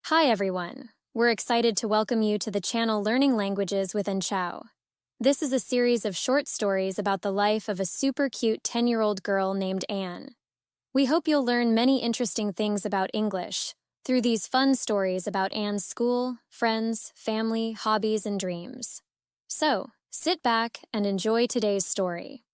Hi everyone! We're excited to welcome you to the channel Learning Languages with Chao. This is a series of short stories about the life of a super cute 10-year-old girl named Anne. We hope you'll learn many interesting things about English through these fun stories about Anne's school, friends, family, hobbies, and dreams. So, sit back and enjoy today's story.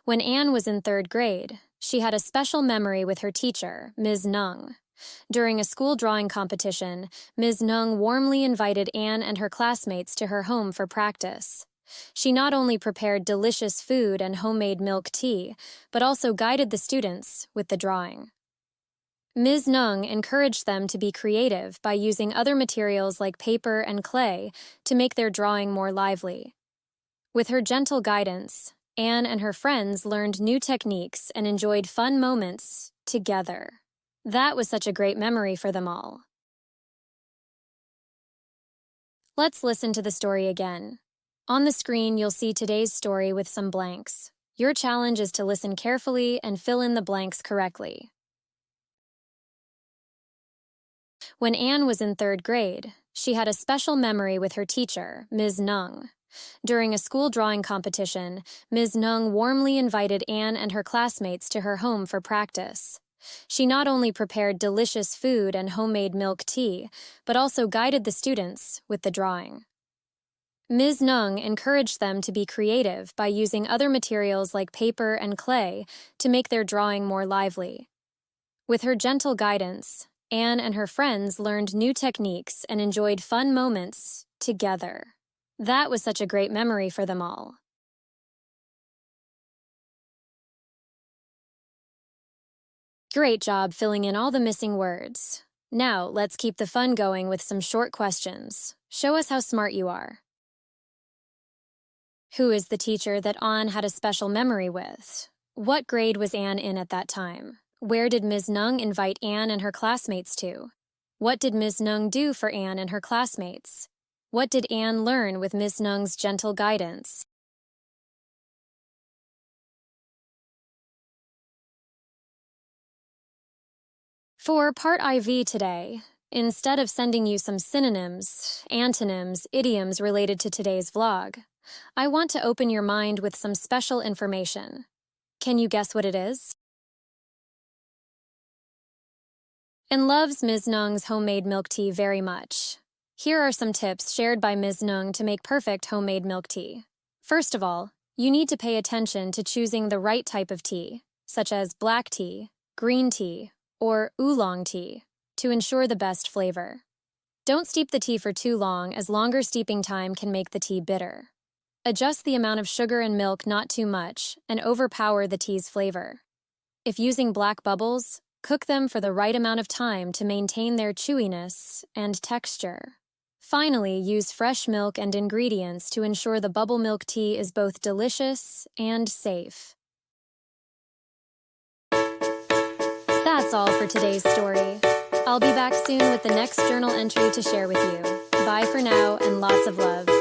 When Anne was in 3rd grade, she had a special memory with her teacher, Ms. Nhung. During a school drawing competition, Ms. Nhung warmly invited Anne and her classmates to her home for practice. She not only prepared delicious food and homemade milk tea, but also guided the students with the drawing. Ms. Nhung encouraged them to be creative by using other materials like paper and clay to make their drawing more lively. With her gentle guidance, Anne and her friends learned new techniques and enjoyed fun moments together. That was such a great memory for them all. Let's listen to the story again. On the screen, you'll see today's story with some blanks. Your challenge is to listen carefully and fill in the blanks correctly. When Anne was in 3rd grade, she had a special memory with her teacher, Ms. Nhung. During a school drawing competition, Ms. Nhung warmly invited Anne and her classmates to her home for practice. She not only prepared delicious food and homemade milk tea, but also guided the students with the drawing. Ms. Nhung encouraged them to be creative by using other materials like paper and clay to make their drawing more lively. With her gentle guidance, Anne and her friends learned new techniques and enjoyed fun moments together. That was such a great memory for them all. Great job filling in all the missing words. Now, let's keep the fun going with some short questions. Show us how smart you are. Who is the teacher that Anne had a special memory with? What grade was Anne in at that time? Where did Ms. Nhung invite Anne and her classmates to? What did Ms. Nhung do for Anne and her classmates? What did Anne learn with Ms. Nhung's gentle guidance? For Part IV today, instead of sending you some synonyms, antonyms, idioms related to today's vlog, I want to open your mind with some special information. Can you guess what it is? Anne loves Ms. Nhung's homemade milk tea very much. Here are some tips shared by Ms. Nhung to make perfect homemade milk tea. First of all, you need to pay attention to choosing the right type of tea, such as black tea, green tea, or oolong tea, to ensure the best flavor. Don't steep the tea for too long, as longer steeping time can make the tea bitter. Adjust the amount of sugar and milk not too much, and overpower the tea's flavor. If using black bubbles, cook them for the right amount of time to maintain their chewiness and texture. Finally, use fresh milk and ingredients to ensure the bubble milk tea is both delicious and safe. That's all for today's story. I'll be back soon with the next journal entry to share with you. Bye for now, and lots of love.